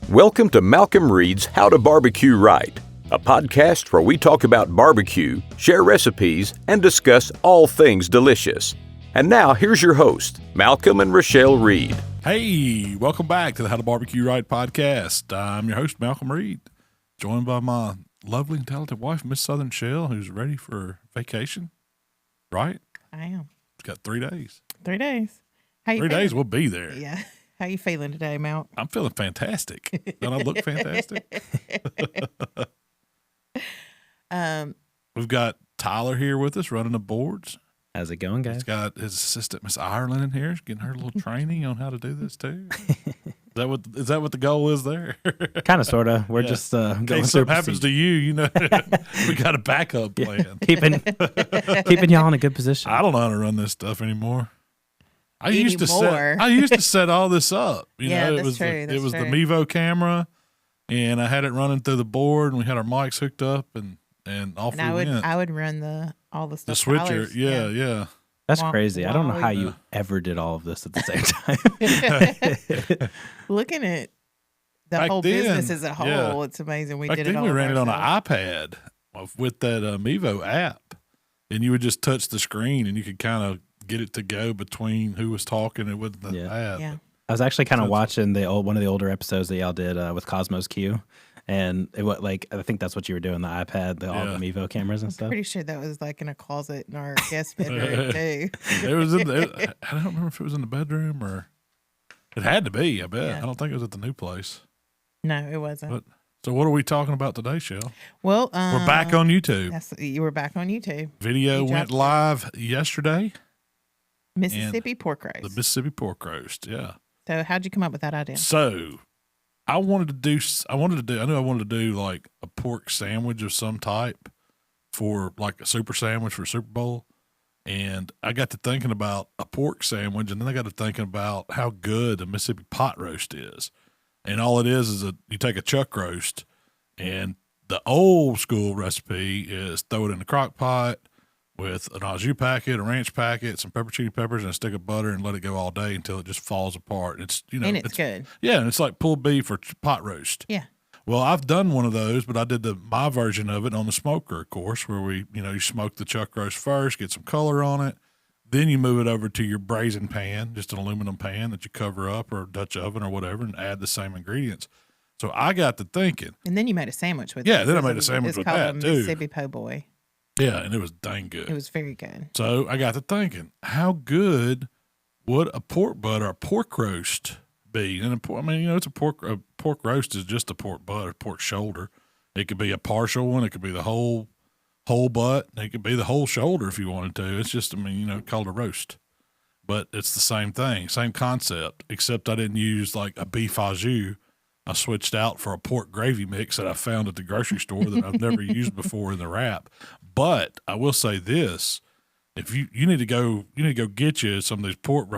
Welcome to Malcolm Reed's How to Barbecue Right, a podcast where we talk about barbecue, share recipes, and discuss all things delicious. And now, here's your host, Malcolm and Rochelle Reed. Hey, welcome back to the How to Barbecue Right podcast. I'm your host, Malcolm Reed, joined by my lovely and talented wife, Miss Southern Shell, who's ready for vacation, right? I am. It's got 3 days. 3 days. How you 3 feeling? days, we'll be there. Yeah. How you feeling today, Mal? I'm feeling fantastic. Don't I look fantastic? We've got Tyler here with us running the boards. How's it going, guys? He's got his assistant, Miss Ireland, in here. She's getting her little training on how to do this, too. Is that what the goal is there? Kind of, sort of. We're just going in through case something happens to you, you know, we got a backup plan. keeping y'all in a good position. I don't know how to run this stuff anymore. I used to set all this up. You know, it was true. It was the Mevo camera, and I had it running through the board, and we had our mics hooked up, and off we went. I would run all the stuff. The switcher, yeah. That's crazy. I don't know how you ever did all of this at the same time. Looking at the Back whole then, business as a whole, it's amazing. Back then we ran it on an iPad with that Mevo app, and you would just touch the screen, and you could kind of get it to go between who was talking and with the app. Yeah. I was actually kind of watching one of the older episodes that y'all did with Cosmos Q, and I think that's what you were doing, the iPad, all the Mevo cameras and stuff. Pretty sure that was like in a closet in our guest bedroom too. It was I don't remember if it was in the bedroom or it had to be. I bet. Yeah. I don't think it was at the new place. No, it wasn't. So what are we talking about today, Shell? Well, we're back on YouTube. You were back on YouTube. Video went live yesterday. Mississippi pork roast. The Mississippi pork roast, yeah. So how'd you come up with that idea? So I knew I wanted to do like a pork sandwich of some type for like a super sandwich for Super Bowl. And I got to thinking about a pork sandwich, and then I got to thinking about how good a Mississippi pot roast is. And all it is you take a chuck roast, and the old school recipe is throw it in the crock pot with an au jus packet, a ranch packet, some pepperoni peppers, and a stick of butter, and let it go all day until it just falls apart. And it's it's good. Yeah, and it's like pulled beef or pot roast. Yeah. Well, I've done one of those, but I did my version of it on the smoker, of course, where you smoke the chuck roast first, get some color on it, then you move it over to your braising pan, just an aluminum pan that you cover up or a Dutch oven or whatever, and add the same ingredients. So I got to thinking. And then you made a sandwich with it. Yeah, then I made a sandwich with that, too. Mississippi po' boy. Yeah, and it was dang good. It was very good. So I got to thinking, how good would a pork butt or a pork roast be? And it's a pork roast is just a pork butt or pork shoulder. It could be a partial one. It could be the whole butt. It could be the whole shoulder if you wanted to. It's just, called a roast. But it's the same thing, same concept, except I didn't use like a beef au jus. I switched out for a pork gravy mix that I found at the grocery store that I've never used before in the wrap. But I will say this: if you need to go get you some of these pork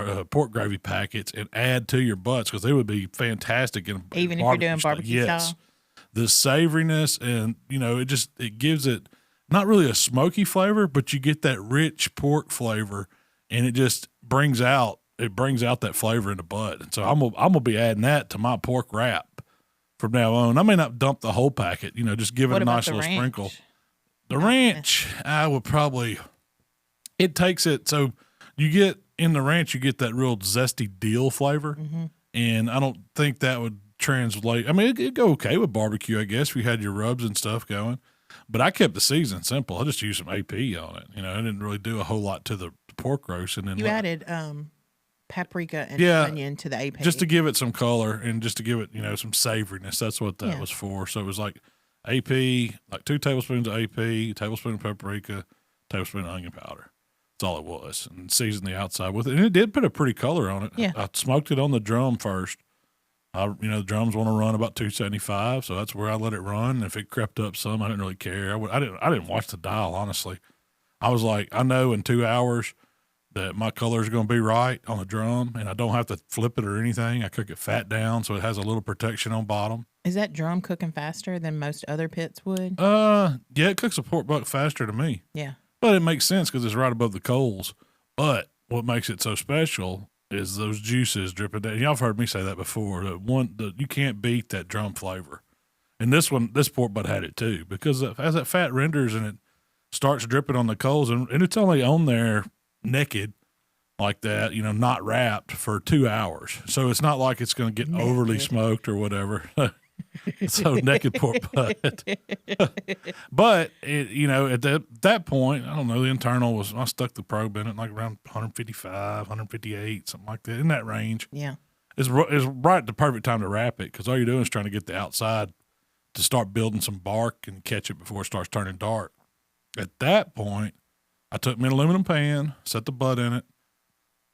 gravy packets and add to your butts, because they would be fantastic even if you're doing barbecue style. The savoriness, and it gives it not really a smoky flavor, but you get that rich pork flavor, and it just brings out that flavor in the butt. And so I'm gonna be adding that to my pork wrap from now on. I may not dump the whole packet, just give it a nice little sprinkle. The ranch, I would probably, it takes it, so you get in the ranch, you get that real zesty dill flavor, and I don't think that would translate. It'd go okay with barbecue, I guess, if you had your rubs and stuff going, but I kept the seasoning simple. I just used some AP on it. I didn't really do a whole lot to the pork roast. And then you added paprika and onion to the AP. Just to give it some color and just to give it, some savoriness. That's what that was for. So it was like AP, like 2 tablespoons of AP, tablespoon of paprika, tablespoon of onion powder. That's all it was. And seasoned the outside with it. And it did put a pretty color on it. Yeah. I smoked it on the drum first. The drums want to run about 275, so that's where I let it run. And if it crept up some, I didn't really care. I didn't watch the dial, honestly. I was like, I know in 2 hours that my color is going to be right on the drum, and I don't have to flip it or anything. I cook it fat down, so it has a little protection on bottom. Is that drum cooking faster than most other pits would? Yeah, it cooks a pork butt faster to me. Yeah. But it makes sense because it's right above the coals. But what makes it so special is those juices dripping down. Y'all have heard me say that before. You can't beat that drum flavor. And this pork butt had it too, because as that fat renders and it starts dripping on the coals, and it's only on there naked like that, not wrapped for 2 hours. So it's not like it's going to get overly smoked or whatever. So naked pork butt. But at that point, I don't know, the internal I stuck the probe in it like around 155, 158, something like that, in that range. Yeah. It's right at the perfect time to wrap it, because all you're doing is trying to get the outside to start building some bark and catch it before it starts turning dark. At that point, I took me an aluminum pan, set the butt in it,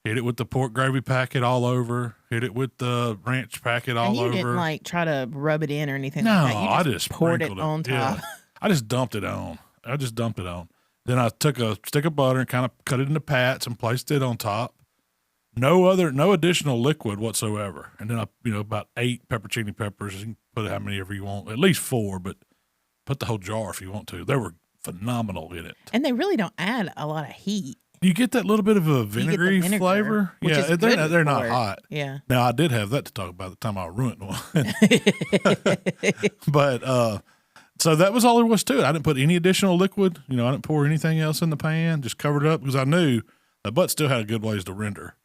hit it with the pork gravy packet all over, hit it with the ranch packet all over. And you didn't try to rub it in or anything no, like that. I just poured it on top. Yeah. I just dumped it on. Then I took a stick of butter and kind of cut it into pats and placed it on top. No additional liquid whatsoever. And then about 8 pepperoni peppers. You can put how many ever you want, at least 4, but put the whole jar if you want to. They were phenomenal in it. And they really don't add a lot of heat. You get that little bit of a vinegary flavor. Yeah, they're not hot. Yeah. Now, I did have that to talk about the time I ruined one. But so that was all there was to it. I didn't put any additional liquid. I didn't pour anything else in the pan. Just covered it up because I knew the butt still had a good ways to render.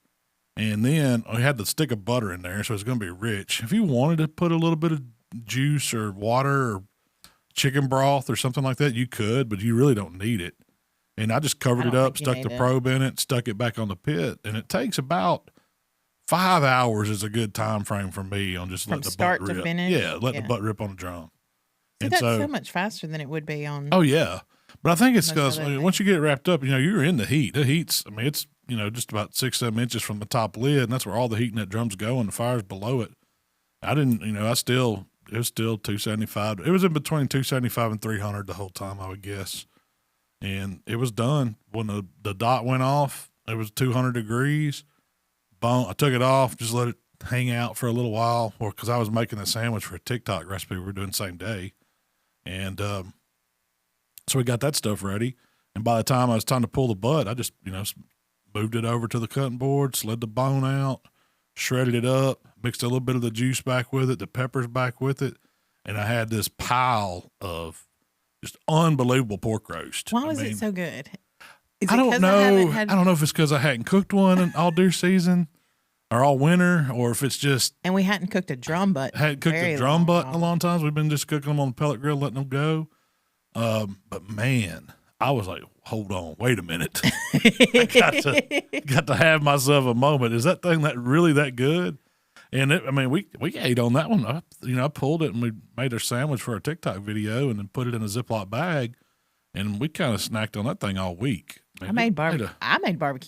And then I had the stick of butter in there, so it's going to be rich. If you wanted to put a little bit of juice or water or chicken broth or something like that, you could, but you really don't need it. And I just covered it up, stuck the probe in it, stuck it back on the pit, and it takes about 5 hours is a good time frame for me on just letting the butt rip. From start to finish? Yeah, let the butt rip on the drum. So that's so much faster than it would be on. Oh, yeah. But I think it's because once you get it wrapped up, you're in the heat. The heat's, it's, just about 6-7 inches from the top lid, and that's where all the heat in that drum's going. The fire's below it. I didn't, it was still 275. It was in between 275 and 300 the whole time, I would guess. And it was done. When the dot went off, it was 200 degrees. I took it off, just let it hang out for a little while, because I was making a sandwich for a TikTok recipe we were doing the same day. And so we got that stuff ready. And by the time I was time to pull the butt, I just, moved it over to the cutting board, slid the bone out, shredded it up, mixed a little bit of the juice back with it, the peppers back with it. And I had this pile of just unbelievable pork roast. Why was it so good? I don't know. I don't know if it's because I hadn't cooked one all deer season or all winter, or if it's just. And we hadn't cooked a drum butt. Hadn't cooked a drum butt in a long time. We've been just cooking them on the pellet grill, letting them go. But man, I was like, hold on, wait a minute. I got to have myself a moment. Is that thing really that good? And we ate on that one. I pulled it and we made a sandwich for our TikTok video and then put it in a Ziploc bag, and we kind of snacked on that thing all week. I made barbecue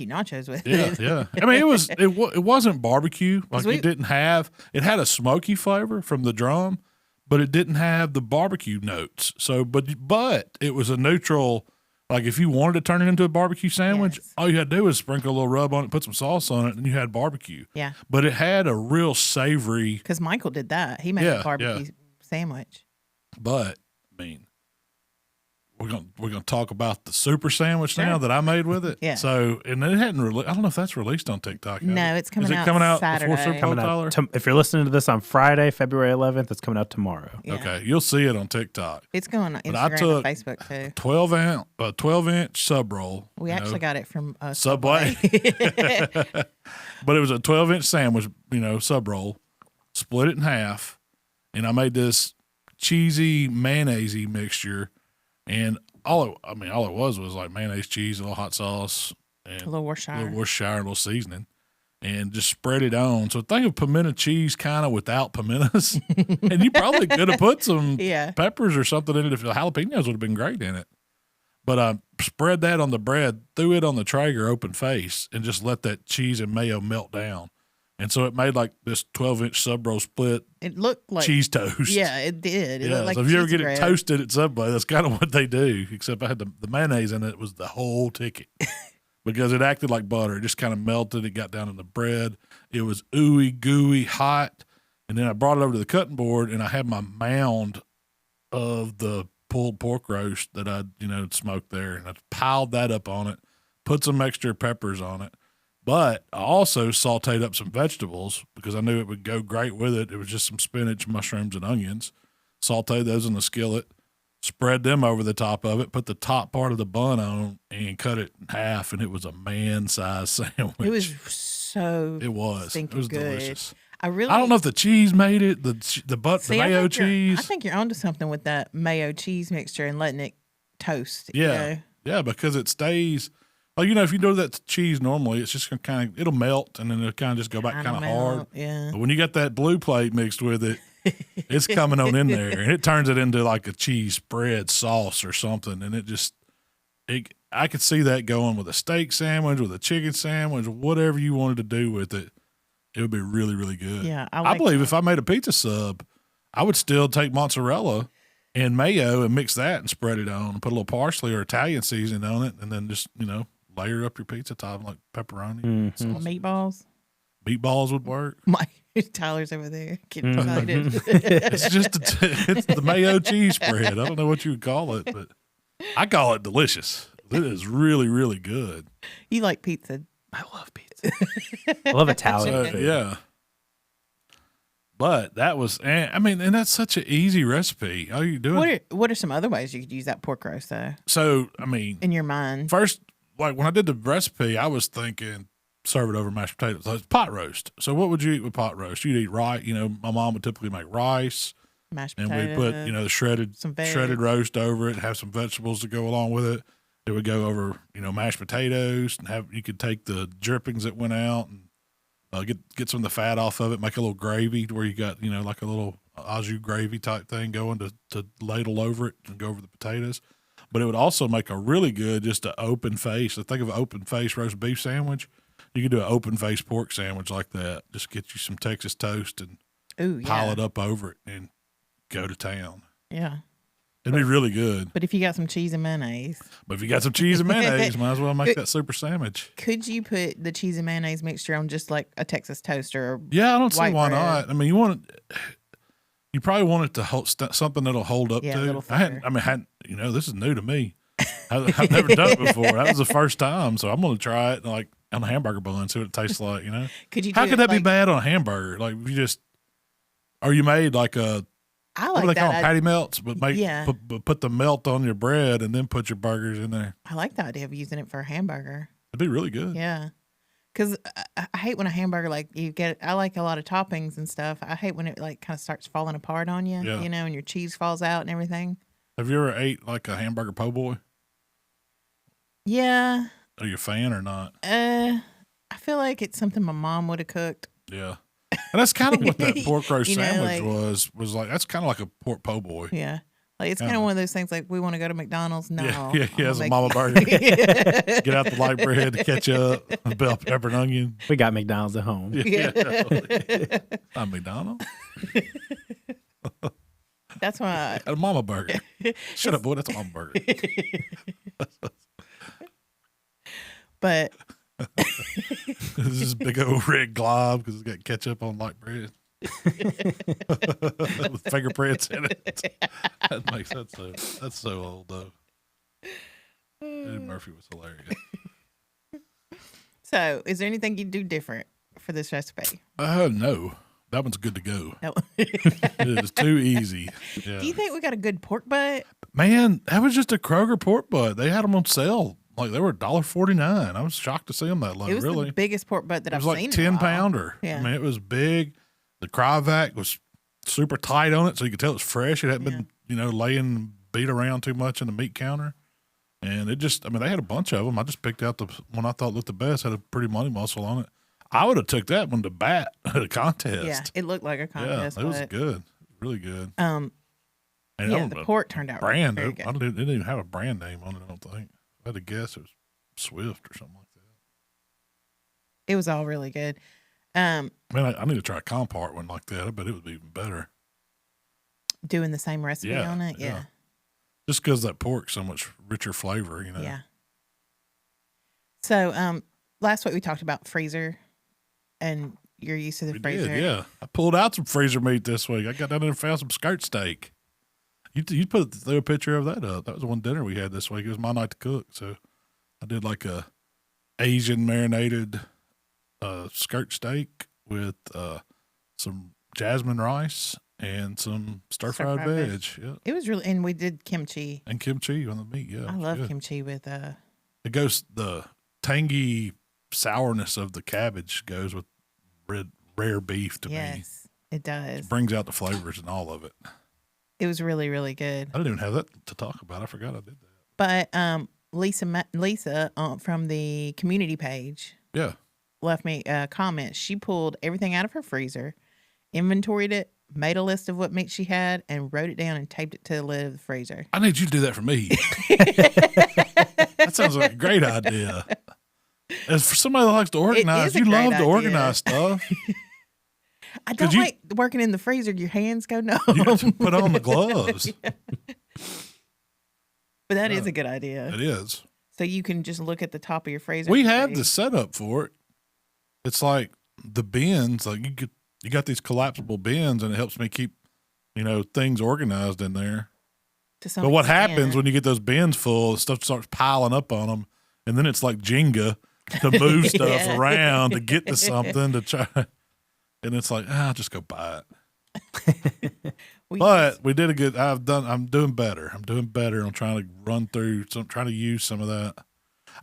nachos with it. Yeah. It wasn't barbecue. Like it had a smoky flavor from the drum, but it didn't have the barbecue notes. So, but it was a neutral. Like if you wanted to turn it into a barbecue sandwich, all you had to do was sprinkle a little rub on it, put some sauce on it, and you had barbecue. Yeah. But it had a real savory. Because Michael did that. He made a barbecue sandwich. But we're gonna talk about the super sandwich now that I made with it. Yeah. So and it hadn't I don't know if that's released on TikTok. No, it's coming out. Is it coming out Saturday. before Super Bowl, Tyler? If you're listening to this on Friday, February 11th, it's coming out tomorrow. Yeah. Okay, you'll see it on TikTok. It's going on Instagram and Facebook too. 12-inch sub roll. We actually got it from Subway. But it was a 12-inch sandwich, sub roll. Split it in half, and I made this cheesy mayonnaise-y mixture. And all it was like mayonnaise, cheese, a little hot sauce, and a little Worcestershire, a little seasoning, and just spread it on. So think of pimento cheese kind of without pimentos. And you probably could have put some peppers or something in it if the jalapenos would have been great in it. But I spread that on the bread, threw it on the Traeger open face, and just let that cheese and mayo melt down. And so it made like this 12-inch sub-roll split. It looked like cheese toast. Yeah, it did. It looked like so if you ever get bread. it toasted at Subway, that's kind of what they do. Except I had the mayonnaise in it was the whole ticket because it acted like butter. It just kind of melted. It got down in the bread. It was ooey gooey hot. And then I brought it over to the cutting board, and I had my mound of the pulled pork roast that I'd smoked there, and I piled that up on it. Put some extra peppers on it. But I also sauteed up some vegetables because I knew it would go great with it. It was just some spinach, mushrooms, and onions. Sauteed those in the skillet, spread them over the top of it, put the top part of the bun on, and cut it in half. And it was a man-sized sandwich. It was so It was good. delicious. I don't know if the cheese made it, the mayo cheese. I think you're onto something with that mayo cheese mixture and letting it toast. Yeah. You know? Yeah, because it stays. Like, if you do that cheese normally, it's just going to it'll melt and then it'll kind of just go back kind of hard. Yeah. But when you got that blue plate mixed with it, it's coming on in there and it turns it into like a cheese spread sauce or something. And I could see that going with a steak sandwich, with a chicken sandwich, whatever you wanted to do with it. It would be really, really good. Yeah. I believe if I made a pizza sub, I would still take mozzarella and mayo and mix that and spread it on and put a little parsley or Italian seasoning on it and then just, layer up your pizza topping like pepperoni. Meatballs. Meatballs would work. Tyler's over there getting excited. It's just it's the mayo cheese spread. I don't know what you would call it, but I call it delicious. It is really, really good. You like pizza? I love pizza. I love Italian food. Yeah. But that was, and that's such an easy recipe. All you doing? What are some other ways you could use that pork roast though? So, in your mind, first, like when I did the recipe, I was thinking serve it over mashed potatoes. So it's pot roast. So what would you eat with pot roast? You'd eat rice. My mom would typically make rice, mashed and potatoes, we put the shredded roast over it, have some vegetables to go along with it. It would go over mashed potatoes, and you could take the drippings that went out and get some of the fat off of it, make a little gravy where you got like a little au jus gravy type thing going to ladle over it and go over the potatoes. But it would also make a really good just an open face. So think of an open face roast beef sandwich. You could do an open face pork sandwich like that. Just get you some Texas toast and pile it up over it and go to town. Yeah. It'd be really good. But if you got some cheese and mayonnaise. Might as well make that super sandwich. Could you put the cheese and mayonnaise mixture on just like a Texas toaster? Or yeah, I don't see why bread? not. I mean, you probably want it to hold something that'll hold up to. This is new to me. I've never done it before. That was the first time, so I'm going to try it like on a hamburger bun, see what it tastes like. How could that be bad on a hamburger? Like you made like a. I like what do they that. call them? Patty melts, but put the melt on your bread and then put your burgers in there. I like the idea of using it for a hamburger. It'd be really good. Yeah. Because I hate when a hamburger, I like a lot of toppings and stuff. I hate when it kind of starts falling apart on you, and your cheese falls out and everything. Have you ever ate like a hamburger po' boy? Yeah. Are you a fan or not? I feel like it's something my mom would have cooked. Yeah. And that's kind of what that pork roast sandwich was like. That's kind of like a pork po' boy. Yeah. Like it's kind of one of those things like we want to go to McDonald's. No. Yeah, it's a mama burger. Get out the light bread, the ketchup, bell pepper and onion. We got McDonald's at home. Yeah. Not McDonald's. That's why. A mama burger. Shut up, boy. That's a mama burger. But this is big old red glob because it's got ketchup on light bread. With fingerprints in it. That makes that so. That's so old though. Eddie Murphy was hilarious. So, is there anything you'd do different for this recipe? No. That one's good to go. No. It is too easy. Yeah. Do you think we got a good pork butt? Man, that was just a Kroger pork butt. They had them on sale. Like they were $1.49. I was shocked to see them that low. It was really the biggest pork butt that I've seen. It was like 10 pounder. Yeah. I mean, it was big. The cryovac was super tight on it, so you could tell it was fresh. It hadn't been, laying beat around too much in the meat counter. And it just, they had a bunch of them. I just picked out the one I thought looked the best, had a pretty money muscle on it. I would have took that one to bat at a contest. Yeah, it looked like a contest. Yeah, it was good. Really good. And the pork turned out brand. Very good. It didn't even have a brand name on it, I don't think. I had to guess it was Swift or something like that. It was all really good. I need to try a compart one like that. I bet it would be even better. Doing the same recipe on it? Yeah. Just because that pork's so much richer flavor, Yeah. So, last week we talked about freezer and your use of the freezer. Did, yeah. I pulled out some freezer meat this week. I got down there and found some skirt steak. You threw a picture of that up. That was one dinner we had this week. It was my night to cook. So I did like a Asian marinated skirt steak with some jasmine rice and some stir-fried veg. Yeah. It was really, and we did kimchi. And kimchi on the meat, yeah. I love kimchi with It goes, the tangy sourness of the cabbage goes with rare beef to me. Yes, it does. It brings out the flavors and all of it. It was really, really good. I didn't even have that to talk about. I forgot I did that. But Lisa from the community page left me a comment. She pulled everything out of her freezer, inventoried it, made a list of what meat she had, and wrote it down and taped it to the lid of the freezer. I need you to do that for me. That sounds like a great idea. As for somebody that likes to organize, you love to organize stuff. I don't like working in the freezer. Your hands go numb. You have to put on the gloves. Yeah. But that is a good idea. It is. So you can just look at the top of your freezer. We have the setup for it. It's like the bins. Like you got these collapsible bins, and it helps me keep, things organized in there. But what happens when you get those bins full, stuff starts piling up on them, and then it's like Jenga to move stuff around to get to something to try. And it's like, I'll just go buy it. But we did a good. I'm doing better. I'm trying to run through trying to use some of that.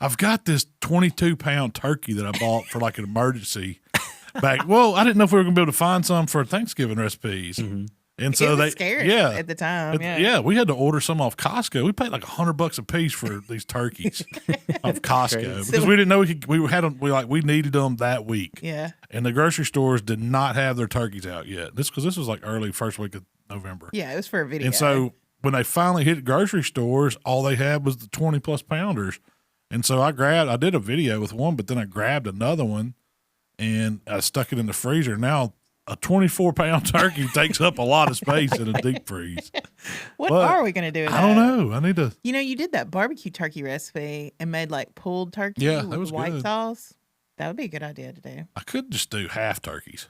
I've got this 22-pound turkey that I bought for like an emergency back. Well, I didn't know if we were going to be able to find some for Thanksgiving recipes. Mm-hmm. And so it was scary at the time. We had to order some off Costco. We paid like $100 a piece for these turkeys off Costco because we didn't know we needed them that week. Yeah. And the grocery stores did not have their turkeys out yet. This was like early first week of November. Yeah, it was for a video. And so when they finally hit grocery stores, all they had was the 20+ pounders. And so I did a video with one, but then I grabbed another one and I stuck it in the freezer. Now a 24-pound turkey takes up a lot of space in a deep freeze. What are we going to do with that? I don't know. I need to. You did that barbecue turkey recipe and made like pulled turkey with white sauce. That would be a good idea to do. I could just do half turkeys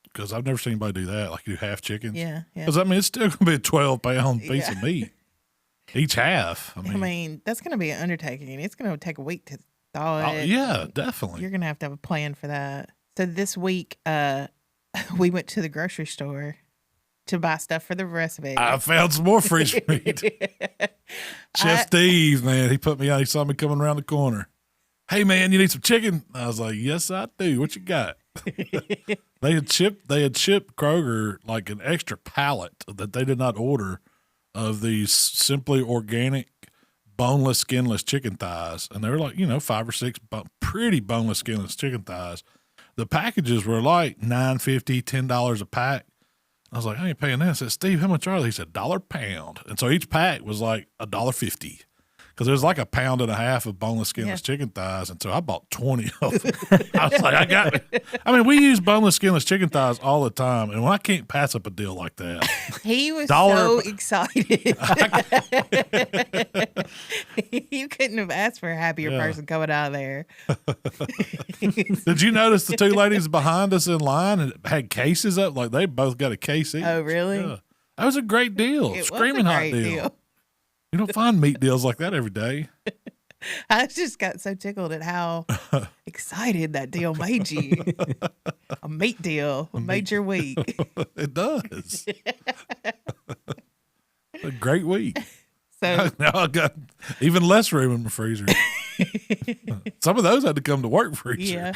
because I've never seen anybody do that. Like do half chickens. Yeah. Because it's still going to be a 12-pound piece of meat. Each half. I mean, that's going to be an undertaking. It's going to take a week to thaw it. Yeah, definitely. You're going to have a plan for that. So this week, we went to the grocery store to buy stuff for the recipe. I found some more freezer meat. Chef Steve, man, he put me on. He saw me coming around the corner. Hey, man, you need some chicken? I was like, yes, I do. What you got? They had shipped Kroger like an extra pallet that they did not order of these simply organic, boneless, skinless chicken thighs. And they were like, 5 or 6 pretty boneless, skinless chicken thighs. The packages were like $9.50, $10 a pack. I was like, I ain't paying that. I said, Steve, how much are they? He said, $1 a pound. And so each pack was like $1.50. Because there was like 1.5 pounds of boneless, skinless chicken thighs. And so I bought 20 of them. I was like, I got it. I mean, we use boneless, skinless chicken thighs all the time. And I can't pass up a deal like that. He was so excited. You couldn't have asked for a happier person coming out of there. Did you notice the 2 ladies behind us in line and had cases up? Like they both got a case each. Oh, really? Yeah. That was a great deal. Screaming hot deal. You don't find meat deals like that every day. I just got so tickled at how excited that deal made you. A meat deal made your week. It does. A great week. So now I got even less room in my freezer. Some of those had to come to work freezer. Yeah.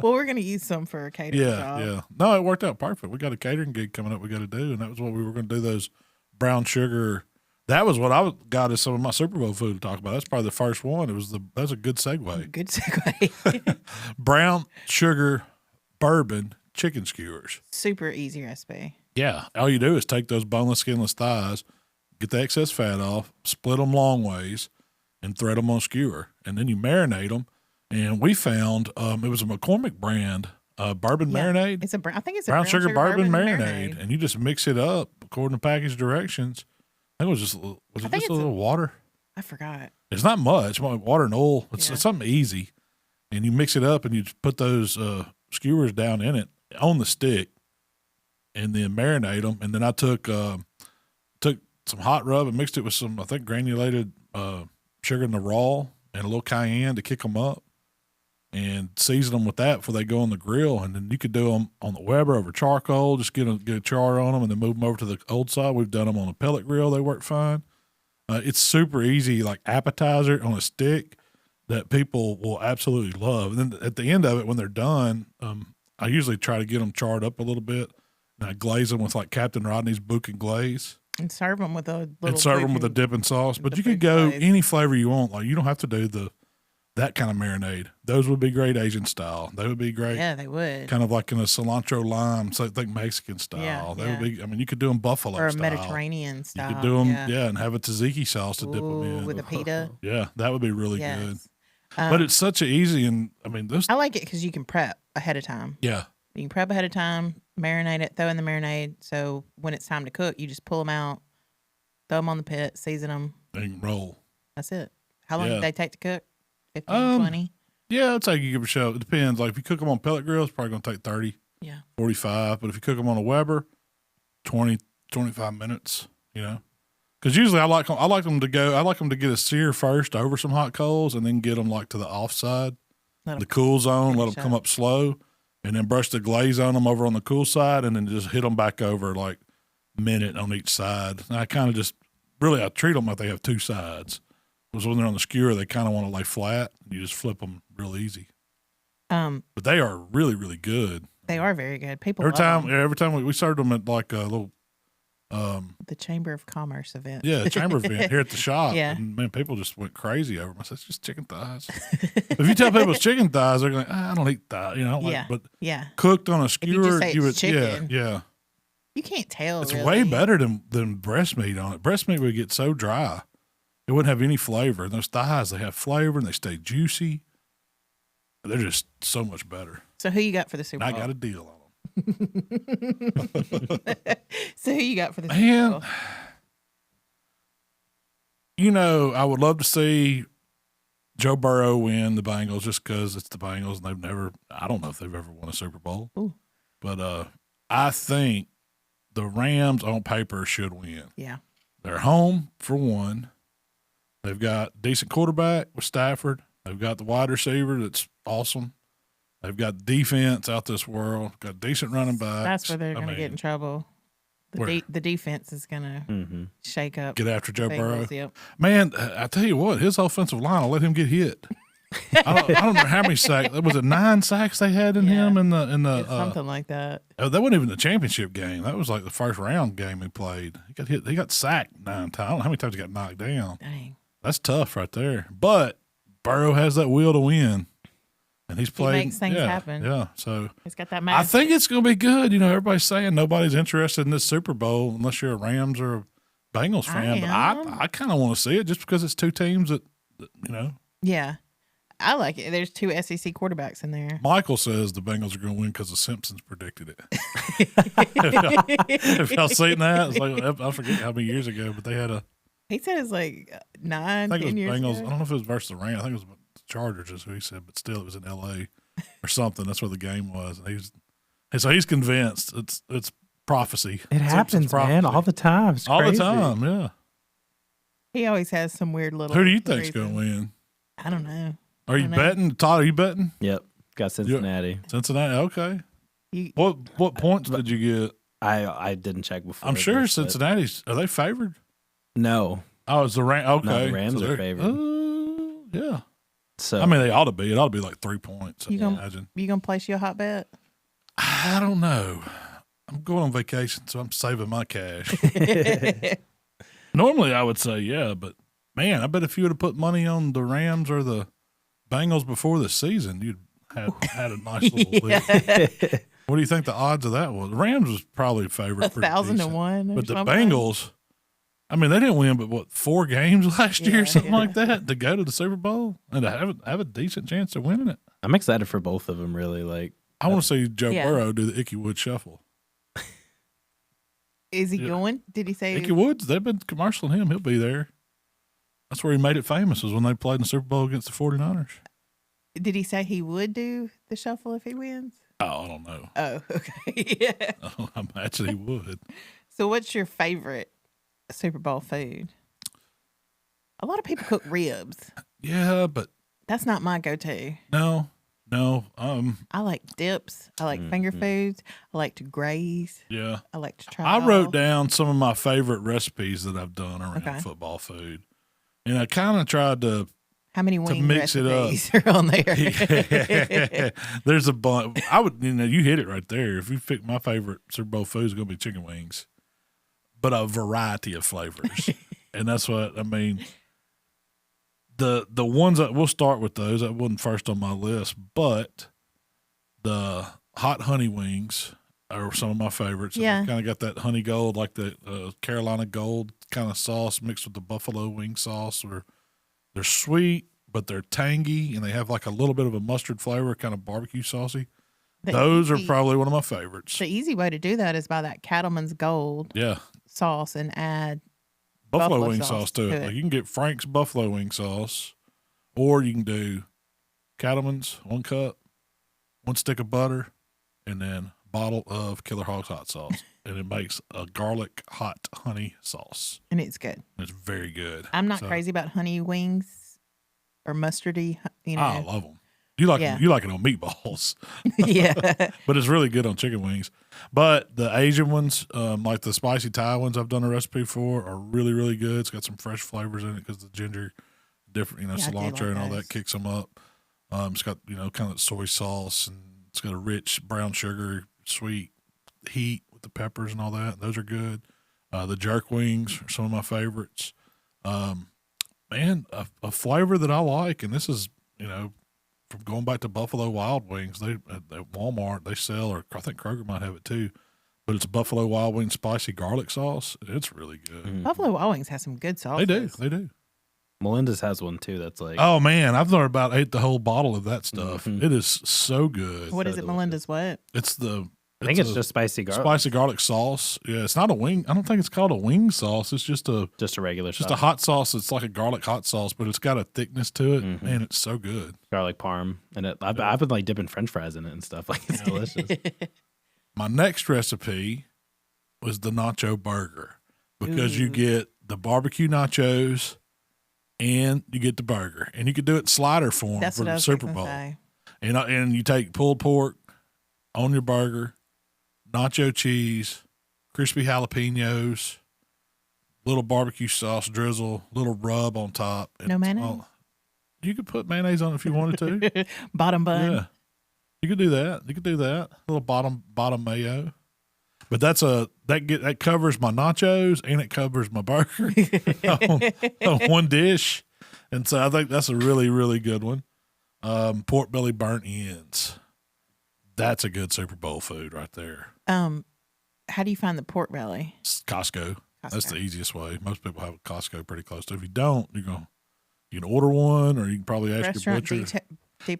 Well, we're going to use some for a catering job. Yeah. No, it worked out perfect. We got a catering gig coming up we got to do, and that was what we were going to do, those brown sugar. That was what I got as some of my Super Bowl food to talk about. That's probably the first one. That's a good segue. Good segue. Brown sugar bourbon chicken skewers. Super easy recipe. Yeah. All you do is take those boneless, skinless thighs, get the excess fat off, split them long ways, and thread them on a skewer. And then you marinate them. And we found it was a McCormick brand bourbon marinade. I think it's a brown sugar bourbon marinade. And you just mix it up according to package directions. I think it was just a little water? I forgot. It's not much. Water and oil. It's something easy. And you mix it up and you just put those skewers down in it on the stick and then marinate them. And then I took some hot rub and mixed it with some, I think, granulated sugar in the raw and a little cayenne to kick them up. and season them with that before they go on the grill. And then you could do them on the Weber over charcoal, just get a char on them and then move them over to the old side. We've done them on a pellet grill. They work fine. It's super easy, like appetizer on a stick that people will absolutely love. And then at the end of it, when they're done, I usually try to get them charred up a little bit, and I glaze them with like Captain Rodney's Buchan glaze. And serve them with a little. And serve them with a dipping sauce. But you could go any flavor you want. Like you don't have to do that kind of marinade. Those would be great Asian style. They would be great. Yeah, they would. Kind of like in a cilantro lime, so I think Mexican style. Yeah, They would be. I mean, you could do them buffalo or a style. Mediterranean style. You could do them, and have a tzatziki sauce to dip them in with a pita. Yeah, that would be really good. But it's such an easy, and I mean, this. I like it because you can prep ahead of time. Yeah. You can prep ahead of time, marinate it, throw in the marinade. So when it's time to cook, you just pull them out, throw them on the pit, season them. And roll. That's it. How long do they take to cook? 15, 20? Yeah, I'd say you give it a shot. It depends. Like if you cook them on pellet grills, it's probably going to take 30, 45. But if you cook them on a Weber, 20, 25 minutes, Because usually I like them to get a sear first over some hot coals and then get them like to the offside, the cool zone, let them come up slow, and then brush the glaze on them over on the cool side and then just hit them back over like a minute on each side. And I kind of I treat them like they have two sides. Because when they're on the skewer, they kind of want to lay flat. You just flip them real easy. But they are really, really good. They are very good. People every time we served them at like a little the Chamber of Commerce event. Yeah, the Chamber event here at the shop. Yeah. And man, people just went crazy over them. I said, it's just chicken thighs. If you tell people it's chicken thighs, they're going, I don't eat thighs. But cooked on a skewer, you would chicken. Yeah. You can't tell. It's way better than breast meat on it. Breast meat would get so dry. It wouldn't have any flavor. And those thighs, they have flavor and they stay juicy. They're just so much better. So who you got for the Super Bowl? I got a deal on them. So who you got for the Super Bowl? I would love to see Joe Burrow win the Bengals just because it's the Bengals and I don't know if they've ever won a Super Bowl. Ooh. But I think the Rams on paper should win. Yeah. They're home for one. They've got decent quarterback with Stafford. They've got the wide receiver that's awesome. They've got defense out this world. Got decent running backs. That's where they're going to get in trouble. The defense is going to shake up. Get after Joe Burrow. Yep. Man, I tell you what, his offensive line will let him get hit. I don't know how many sacks. Was it 9 sacks they had in him in the something like that. That wasn't even the championship game. That was like the first round game he played. He got hit. He got sacked 9 times. I don't know how many times he got knocked down. Dang. That's tough right there. But Burrow has that will to win. And he's played. He makes things happen. Yeah. So he's got that magic. I think it's going to be good. Everybody's saying nobody's interested in this Super Bowl unless you're a Rams or a Bengals fan. But I kind of want to see it just because it's two teams that. Yeah. I like it. There's 2 SEC quarterbacks in there. Michael says the Bengals are going to win because the Simpsons predicted it. If y'all seen that, it's like I forget how many years ago, but they had a. He said it's like 9, 10 years Bengals. ago. I don't know if it was versus the Rams. I think it was the Chargers, is who he said, but still, it was in L.A. or something. That's where the game was, and so he's convinced it's prophecy. It happens, man, all the time. It's all crazy. the time, yeah. He always has some weird little. Who do you think's going to win? I don't know. Are you betting, Todd? Are you betting? Yep, got Cincinnati. Cincinnati, okay. What points did you get? I didn't check before. I'm sure Cincinnati's. Are they favored? No. Oh, it's the Rams. Okay, no, the Rams are favored. Yeah. So I mean, they ought to be. It ought to be like 3 points. I imagine. You gonna place your hot bet? I don't know. I'm going on vacation, so I'm saving my cash. Normally, I would say yeah, but man, I bet if you would have put money on the Rams or the Bengals before the season, you'd had a nice little lead. What do you think the odds of that was? The Rams was probably favored 1,000 to 1. But the Bengals, I mean, they didn't win but 4 games last year, something like that, to go to the Super Bowl and to have a decent chance of winning it. I'm excited for both of them, really. Like, I want to see Joe Burrow do the Icky Wood shuffle. Is he going? Did he say Icky Woods? They've been commercialing him. He'll be there. That's where he made it famous, was when they played in the Super Bowl against the 49ers. Did he say he would do the shuffle if he wins? Oh, I don't know. Oh, okay. Yeah. I imagine he would. So what's your favorite Super Bowl food? A lot of people cook ribs. Yeah, but that's not my go-to. No. No. I like dips. I like finger foods. I like to graze. Yeah. I like to try. I wrote down some of my favorite recipes that I've done around football food, and I kind of tried to. How many wing mix recipes are on there? There's a bunch. I would, you hit it right there. If you pick my favorite Super Bowl food, is going to be chicken wings, but a variety of flavors, and that's what I mean. The ones that we'll start with those that wasn't first on my list, but the hot honey wings are some of my favorites. Yeah, kind of got that honey gold, like the Carolina gold kind of sauce mixed with the buffalo wing sauce, or. They're sweet, but they're tangy, and they have like a little bit of a mustard flavor, kind of barbecue saucy. Those are probably one of my favorites. The easy way to do that is buy that Cattleman's Gold sauce and add buffalo wing sauce to it. Like you can get Frank's buffalo wing sauce, or you can do Cattleman's, 1 cup, 1 stick of butter, and then a bottle of Killer Hogs hot sauce. And it makes a garlic hot honey sauce. And it's good. It's very good. I'm not crazy about honey wings or mustardy. I love them. You like it on meatballs. Yeah. But it's really good on chicken wings. But the Asian ones, like the spicy Thai ones I've done a recipe for, are really, really good. It's got some fresh flavors in it because the ginger, different, cilantro and all that kicks them up. It's got, kind of soy sauce, and it's got a rich brown sugar, sweet heat. The peppers and all that, those are good. The jerk wings are some of my favorites. Man, a flavor that I like, and this is, from going back to Buffalo Wild Wings, they at Walmart they sell, or I think Kroger might have it too, but it's Buffalo Wild Wings spicy garlic sauce. It's really good. Buffalo Wild Wings has some good sauces. They do. Melinda's has one too. That's like, oh man, I've learned about ate the whole bottle of that stuff. It is so good. What is it? Melinda's what? It's the. I think it's just spicy garlic. Spicy garlic sauce. Yeah, it's not a wing. I don't think it's called a wing sauce. It's just a regular just sauce. A hot sauce. It's like a garlic hot sauce, but it's got a thickness to it. Man, it's so good. Garlic parm, and I've been like dipping French fries in it and stuff. Like, it's delicious. My next recipe was the nacho burger, because you get the barbecue nachos and you get the burger, and you could do it slider form for the Super Bowl. And you take pulled pork on your burger, nacho cheese, crispy jalapenos, little barbecue sauce drizzle, little rub on top. No mayonnaise? You could put mayonnaise on it if you wanted to. Bottom bun. Yeah. You could do that. A little bottom mayo. But that covers my nachos and it covers my burger on one dish. And so I think that's a really, really good one. Pork belly burnt ends. That's a good Super Bowl food right there. How do you find the pork belly? Costco. That's the easiest way. Most people have a Costco pretty close to. If you don't, you can order one, or you can probably ask your butcher.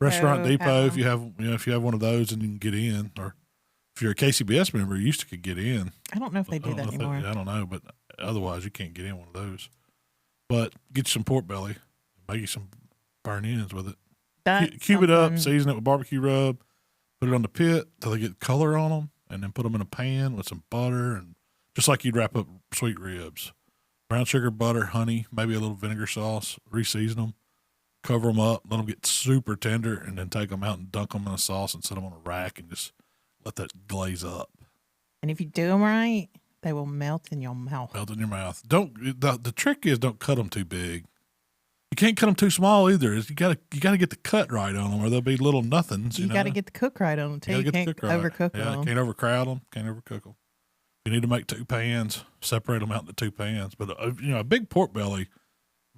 Restaurant Depot. If you have one of those, and you can get in, or if you're a KCBS member, you used to could get in. I don't know if they do that anymore. I don't know, but otherwise you can't get in one of those. But get you some pork belly, make you some burnt ends with it. Cube it up, season it with barbecue rub. Put it on the pit till they get color on them, and then put them in a pan with some butter, and just like you'd wrap up sweet ribs. Brown sugar, butter, honey, maybe a little vinegar sauce, re-season them, cover them up, let them get super tender, and then take them out and dunk them in a sauce and set them on a rack and just let that glaze up. And if you do them right, they will melt in your mouth. The trick is don't cut them too big. You can't cut them too small either. You got to get the cut right on them, or they'll be little nothings. You got to get the cook right on them too. You can't overcook them. Yeah, can't overcrowd them. Can't overcook them. You need to make 2 pans. Separate them out into 2 pans. But a big pork belly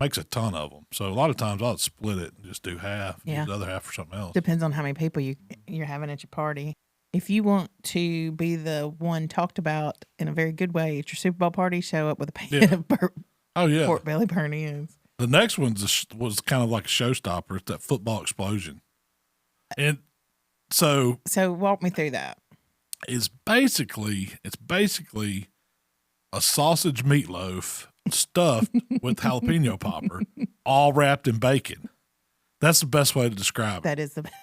makes a ton of them. So a lot of times I'll split it and just do half. Yeah. Use the other half for something else. Depends on how many people you're having at your party. If you want to be the one talked about in a very good way at your Super Bowl party, show up with a pan of pork belly burnt ends. The next one was kind of like a showstopper. It's that football explosion. And so walk me through that. It's basically a sausage meatloaf stuffed with jalapeno popper, all wrapped in bacon. That's the best way to describe it. That is the best.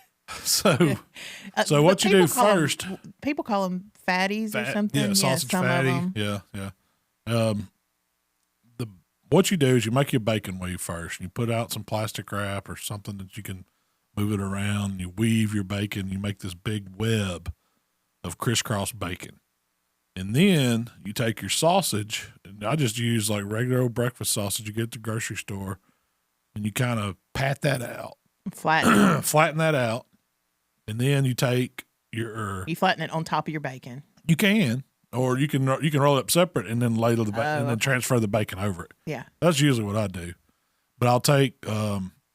So what you do first? People call them fatties or something. Yeah, sausage fatty. Yeah. What you do is you make your bacon weave first, and you put out some plastic wrap or something that you can move it around, you weave your bacon, you make this big web of crisscross bacon. And then you take your sausage, and I just use like regular old breakfast sausage you get at the grocery store, and you kind of pat that out. Flatten that out. And then you take your... You flatten it on top of your bacon. You can. Or you can roll it up separate and then ladle the bacon and then transfer the bacon over it. Yeah. That's usually what I do. But I'll take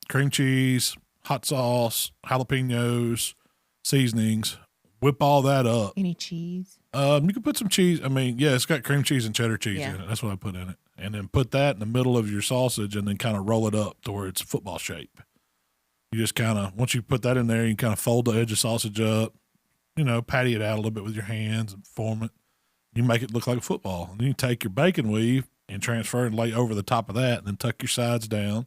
cream cheese, hot sauce, jalapenos, seasonings, whip all that up. Any cheese? You can put some cheese. I mean, yeah, it's got cream cheese and cheddar cheese in it. That's what I put in it. And then put that in the middle of your sausage and then kind of roll it up to where it's football shape. You just kind of, once you put that in there, you kind of fold the edge of sausage up, patty it out a little bit with your hands and form it. You make it look like a football. And then you take your bacon weave and transfer and lay over the top of that and then tuck your sides down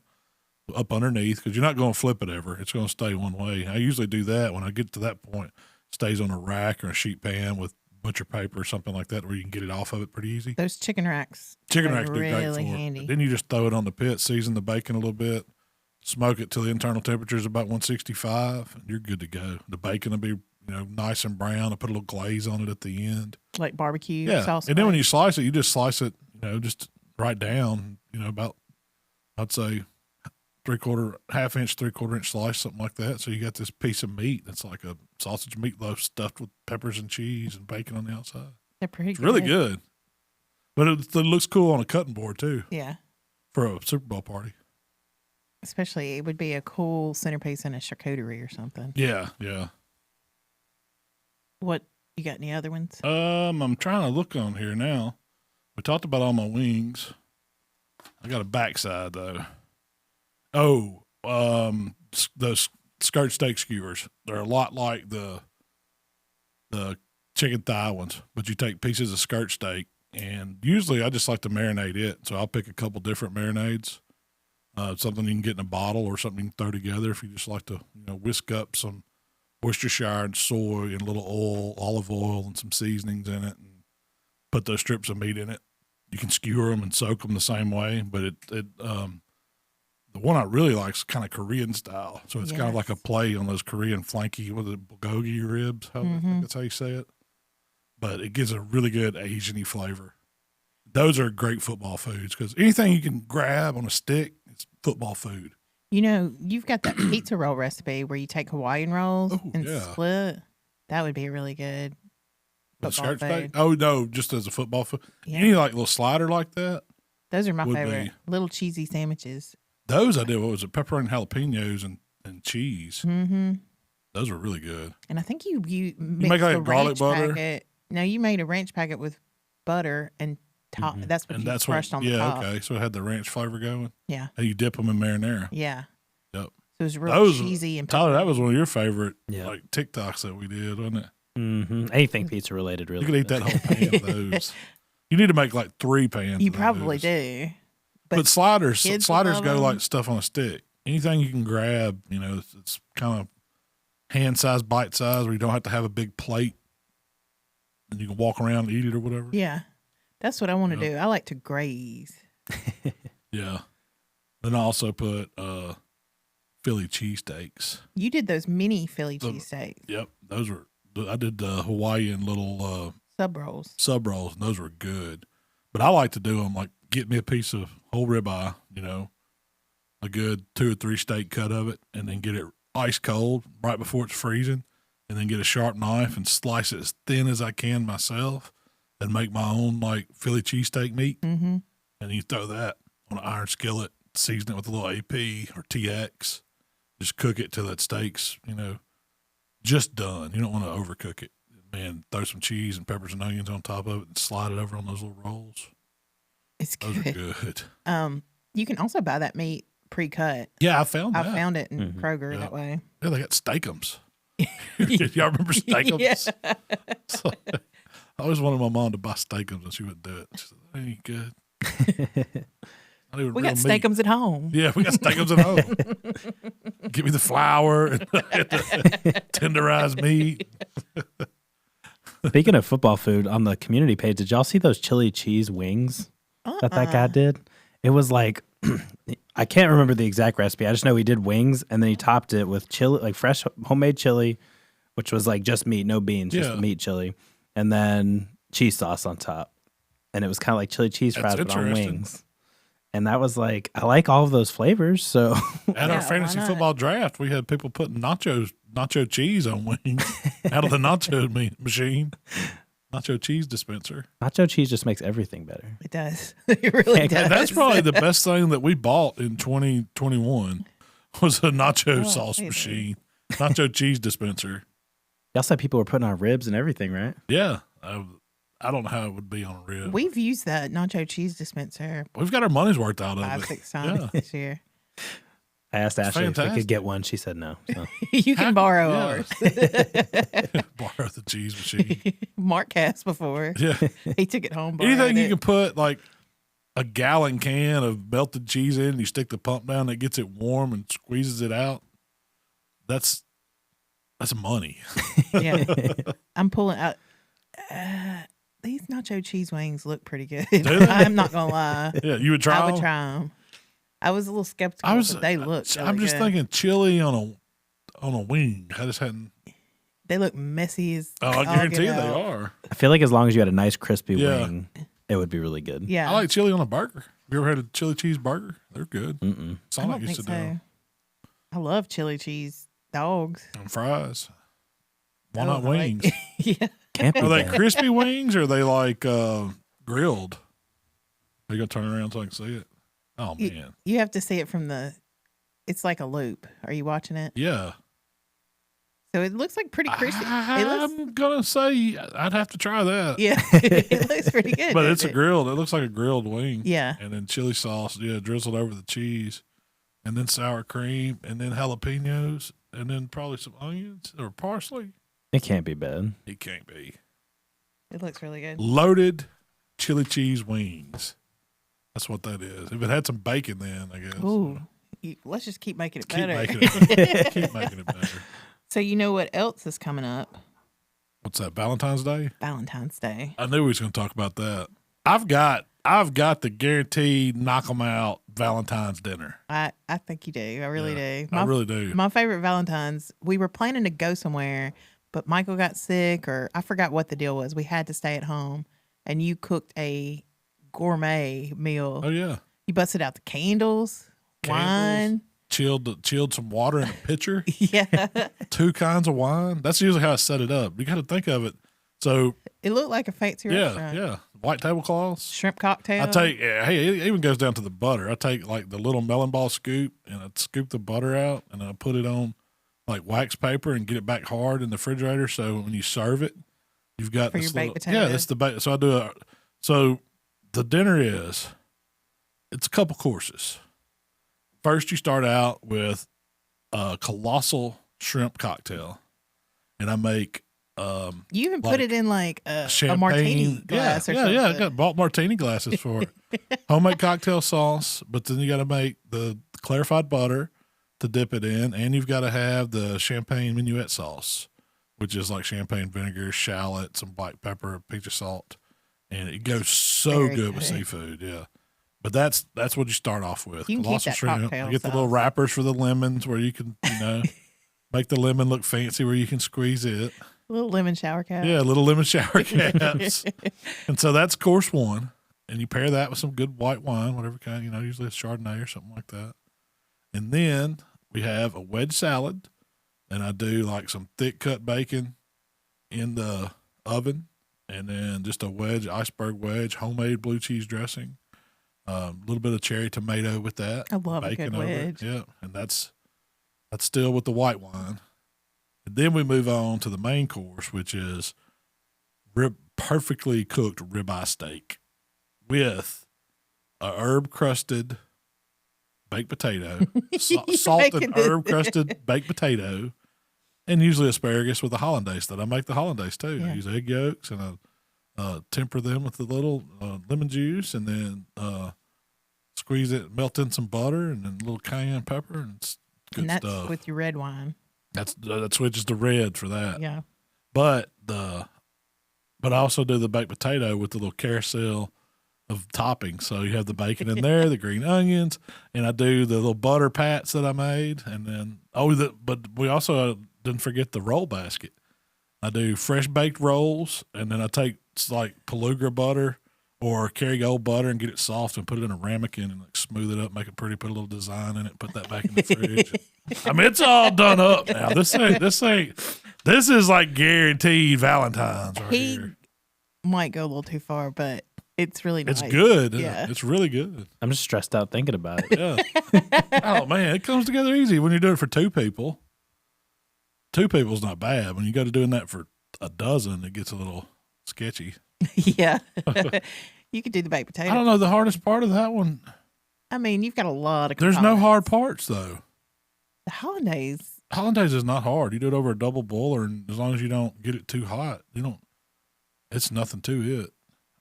up underneath because you're not going to flip it ever. It's going to stay one way. I usually do that when I get to that point. It stays on a rack or a sheet pan with butcher paper or something like that where you can get it off of it pretty easy. Those chicken racks. Chicken racks do really great for handy. it. Then you just throw it on the pit, season the bacon a little bit, smoke it till the internal temperature is about 165, and you're good to go. The bacon will be nice and brown. I put a little glaze on it at the end. Like barbecue sauce. And then when you slice it, you just slice it, just right down, about, I'd say, half-inch, 3/4-inch slice, something like that. So you got this piece of meat that's like a sausage meatloaf stuffed with peppers and cheese and bacon on the outside. They're pretty It's really good. But it looks cool on a cutting board, too. Yeah. For a Super Bowl party. Especially, it would be a cool centerpiece in a charcuterie or something. Yeah. What, you got any other ones? I'm trying to look on here now. We talked about all my wings. I got a backside though. Oh, those skirt steak skewers. They're a lot like the chicken thigh ones, but you take pieces of skirt steak, and usually I just like to marinate it. So I'll pick a couple different marinades. Something you can get in a bottle or something you can throw together if you just like to, whisk up some Worcestershire and soy and a little oil, olive oil, and some seasonings in it, and put those strips of meat in it. You can skewer them and soak them the same way, but the one I really like is kind of Korean style. So it's kind of like a play on those Korean flanky, bulgogi ribs. I think that's how you say it. But it gives a really good Asian-y flavor. Those are great football foods because anything you can grab on a stick, it's football food. You've got that pizza roll recipe where you take Hawaiian rolls and split. That would be really good. Football food. Oh, no, just as a football food. Yeah. Any like little slider like that? Those are my favorite. Little cheesy sandwiches. Those I did. What was it? Pepperoni jalapenos and cheese. Mm-hmm. Those were really good. And I think you make like a garlic butter. Packet. No, you made a ranch packet with butter and top. Mm-hmm. That's what you crushed on the top. Yeah, okay. So it had the ranch flavor going. Yeah. And you dip them in marinara. Yeah. Yep. So it was real cheesy and Tyler, that was one of your favorite like TikToks that we did, wasn't it? Mm-hmm. Anything pizza related, really. You could eat that whole pan of those. You need to make like 3 pans. You probably do. But sliders go like stuff on a stick. Anything you can grab, it's kind of hand-sized, bite-sized, where you don't have to have a big plate and you can walk around and eat it or whatever. Yeah. That's what I want to do. I like to graze. Yeah. Then I also put Philly cheesesteaks. You did those mini Philly cheesesteaks. Yep. I did the Hawaiian little sub rolls. And those were good. But I like to do them like get me a piece of whole ribeye, a good 2 or 3 steak cut of it, and then get it ice cold right before it's freezing, and then get a sharp knife and slice it as thin as I can myself and make my own like Philly cheesesteak meat. Mm-hmm. And you throw that on an iron skillet, season it with a little AP or TX, just cook it till that steak's, just done. You don't want to overcook it. Man, throw some cheese and peppers and onions on top of it and slide it over on those little rolls. It's good. Those are good. You can also buy that meat pre-cut. Yeah, I found that. I found it in Kroger that way. Yeah, they got steakums. Y'all remember steakums? Yeah. So, I always wanted my mom to buy steakums and she wouldn't do it. She said, that ain't good. We got steakums at home. Yeah, we got steakums at home. Give me the flour and the tenderized meat. Speaking of football food, on the community page, did y'all see those chili cheese wings that guy did? It was like, I can't remember the exact recipe. I just know we did wings, and then he topped it with chili, like fresh homemade chili, which was like just meat, no beans, just the meat chili, and then cheese sauce on top. And it was kind of like chili cheese fries, but on wings. And that was like, I like all of those flavors. So at our fantasy football draft, we had people putting nacho cheese on wings out of the nacho machine. Nacho cheese dispenser. Nacho cheese just makes everything better. It does. It really does. And that's probably the best thing that we bought in 2021 was a nacho sauce machine. Nacho cheese dispenser. Y'all said people were putting on ribs and everything, right? Yeah. I don't know how it would be on a rib. We've used that nacho cheese dispenser. We've got our money's worth out of 5-6 times this year. I asked Ashley if we could get one. She said no. So. You can borrow ours. Borrow the cheese machine. Mark has before. Yeah. He took it home. Anything you can put like a gallon can of melted cheese in, you stick the pump down, it gets it warm and squeezes it out. That's money. Yeah. I'm pulling out. These nacho cheese wings look pretty good. I'm not gonna lie. Yeah, you would try them? I would try them. I was a little skeptical, but they look really I'm just good. thinking chili on a wing. I just hadn't. They look messy as. I guarantee you they are. I feel like as long as you had a nice crispy wing, it would be really good. Yeah, I like chili on a burger. Have you ever had a chili cheese burger? They're good. Sonic used to do them. I love chili cheese dogs and fries. Why not wings? Yeah. Are they crispy wings or are they like grilled? Are you gonna turn around so I can see it? Oh man. You have to see it from it's like a loop. Are you watching it? Yeah. So it looks like pretty crispy. I'm gonna say I'd have to try that. Yeah. It looks pretty good. But it's a grilled. It looks like a grilled wing. Yeah. And then chili sauce, drizzled over the cheese. And then sour cream and then jalapenos and then probably some onions or parsley. It can't be bad. It can't be. It looks really good. Loaded chili cheese wings. That's what that is. If it had some bacon, then I guess. Ooh, let's just keep making it better. Keep making it better. So you know what else is coming up? What's that? Valentine's Day. Valentine's Day. I knew we was going to talk about that. I've got the guaranteed knock 'em out Valentine's dinner. I think you do. I really do. I really do. My favorite Valentine's. We were planning to go somewhere, but Michael got sick, or I forgot what the deal was. We had to stay at home, and you cooked a gourmet meal. Oh yeah. You busted out the candles, wine, chilled some water in a pitcher. Yeah. 2 kinds of wine. That's usually how I set it up. You got to think of it. So it looked like a fancy restaurant. Yeah. White tablecloths. Shrimp cocktail. It even goes down to the butter. I take like the little melon ball scoop and I scoop the butter out and I put it on like wax paper and get it back hard in the refrigerator. So when you serve it, you've got for this your baked little, potato. yeah, that's the bake. So I do so the dinner it's a couple courses. First, you start out with a colossal shrimp cocktail, and I make. You even put it in like a martini glass or something. Yeah, I bought martini glasses for it. Homemade cocktail sauce, but then you got to make the clarified butter to dip it in, and you've got to have the champagne minuet sauce, which is like champagne vinegar, shallot, some black pepper, a pinch of salt, and it goes so good with seafood. Yeah. But that's what you start off with. You can Colossal keep that shrimp. cocktail You get the sauce. little wrappers for the lemons where you can, make the lemon look fancy where you can squeeze it. Little lemon shower cap. Yeah, little lemon shower caps. And so that's course one. And you pair that with some good white wine, whatever kind, usually a Chardonnay or something like that. And then we have a wedge salad. And I do like some thick cut bacon in the oven. And then just a iceberg wedge, homemade blue cheese dressing. A little bit of cherry tomato with that. I love a good wedge. Yeah, and that's still with the white wine. And then we move on to the main course, which is perfectly cooked ribeye steak with a herb crusted baked potato, salt and herb crusted baked potato, and usually asparagus with a hollandaise. That I make the hollandaise too. Yeah. I use egg yolks and I temper them with a little lemon juice, and then squeeze it, melt in some butter, and then a little cayenne pepper, and it's good and that's stuff. with your red wine. That switches to red for that. Yeah. But I also do the baked potato with the little carousel of topping. So you have the bacon in there, the green onions, and I do the little butter pats that I made, and then but we also didn't forget the roll basket. I do fresh baked rolls, and then I take like Pelugra butter or Kerrygold butter and get it soft and put it in a ramekin and like smooth it up, make it pretty, put a little design in it, put that back in the fridge. I mean, it's all done up now. This is like guaranteed Valentine's right here. Might go a little too far, but it's really nice. It's good. Yeah. It's really good. I'm just stressed out thinking about it. Yeah. Oh man, it comes together easy when you're doing it for 2 people. 2 people's not bad. When you go to doing that for a dozen, it gets a little sketchy. Yeah. You could do the baked potato. I don't know the hardest part of that one. I mean, you've got a lot of There's no hard parts though. The hollandaise. Hollandaise is not hard. You do it over a double boiler, and as long as you don't get it too hot, it's nothing to it.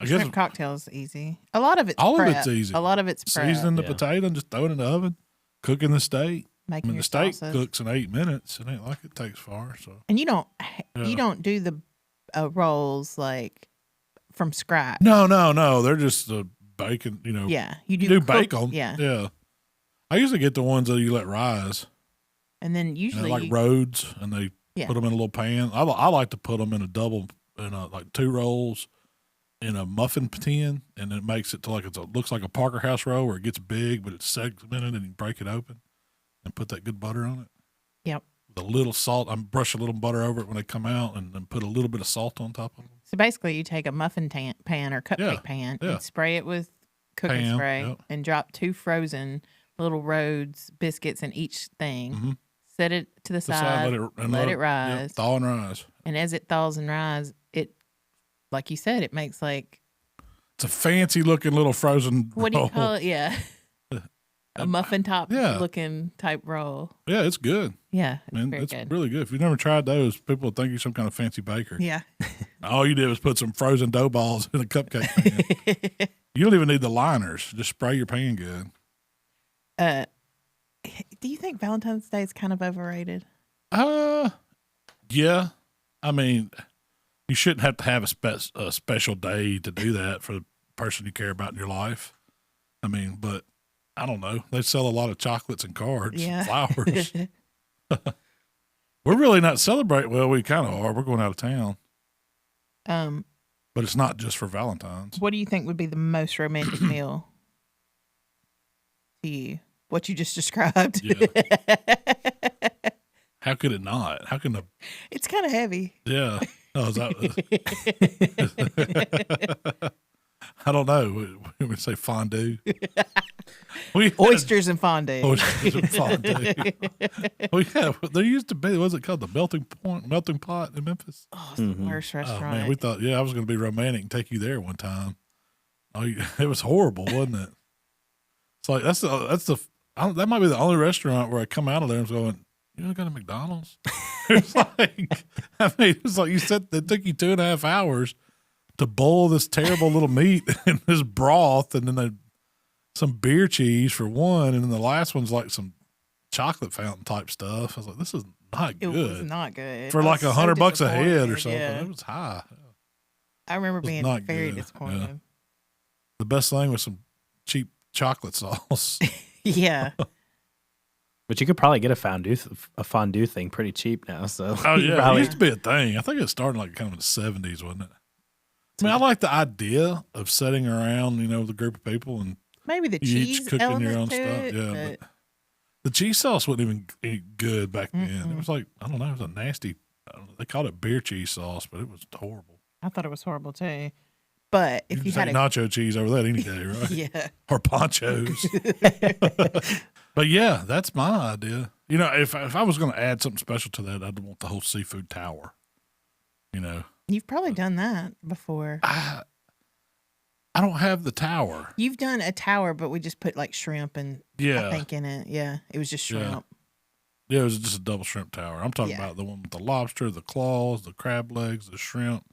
I guess shrimp cocktail is easy. A lot of it's all prep. of it's easy. A lot of it's prep. Seasoning the potato and just throw it in the oven, cooking the steak. Making the steak cooks in 8 minutes. It ain't like it takes far. So and you don't do the rolls like from scratch. No. They're just bacon. Yeah, you do bake them. Yeah. I usually get the ones that you let rise. And then usually like Rhodes, and they put them in a little pan. I like to put them in like 2 rolls in a muffin tin, and it makes it to like looks like a Parker House roll where it gets big, but it's segmented, and you break it open and put that good butter on it. Yep. With a little salt. I brush a little butter over it when they come out, and then put a little bit of salt on top of them. So basically, you take a muffin pan or cupcake pan and spray it with cooking spray and drop 2 frozen little Rhodes biscuits in each thing. Mm-hmm. Set it to the side, let it rise. Yep, thaw and rise. And as it thaws and rise, it, like you said, it makes like... It's a fancy looking little frozen What do you roll. call it? Yeah. A muffin top looking type roll. Yeah, it's good. Yeah, it's really good. If you've never tried those, people will think you're some kind of fancy baker. Yeah. All you did was put some frozen dough balls in a cupcake pan. You don't even need the liners. Just spray your pan good. Do you think Valentine's Day is kind of overrated? Yeah. I mean, you shouldn't have to have a special day to do that for the person you care about in your life. I mean, but I don't know. They sell a lot of chocolates and cards, and flowers. We're really not celebrating. Well, we kind of are. We're going out of town. But it's not just for Valentine's. What do you think would be the most romantic meal to you? What you just described. Yeah. How could it not? How can It's kind of heavy. Yeah. Oh, is that? I don't know. We would say fondue. Oysters and fondue. Oysters and fondue. There used to be, what was it called? The Melting Pot in Memphis? Oh, it's the worst restaurant. Oh, man, we thought, I was going to be romantic and take you there one time. Oh, it was horrible, wasn't it? It's like, that might be the only restaurant where I come out of there and was going, you want to go to McDonald's? It's like you said, it took you 2.5 hours to boil this terrible little meat in this broth, and then some beer cheese for one, and then the last one's like some chocolate fountain type stuff. I was like, this is not good. It was not good. For like $100 a head or something. Yeah. It was high. I remember being very disappointed. Yeah. The best thing was some cheap chocolate sauce. Yeah. But you could probably get a fondue thing pretty cheap now. So it used to be a thing. I think it started like kind of in the 70s, wasn't it? I mean, I like the idea of sitting around, with a group of people and maybe the cheese each cooking your own stuff. It, yeah, but the cheese sauce wasn't even good back then. It was like, I don't know, it was a nasty. They called it beer cheese sauce, but it was horrible. I thought it was horrible too. But if you had nacho cheese over that any day, right? Yeah. Or ponchos. But yeah, that's my idea. If I was going to add something special to that, I'd want the whole seafood tower. You've probably done that before. I don't have the tower. You've done a tower, but we just put like shrimp and I think in it. Yeah, it was just shrimp. Yeah, it was just a double shrimp tower. I'm talking about the one with the lobster, the claws, the crab legs, the shrimp,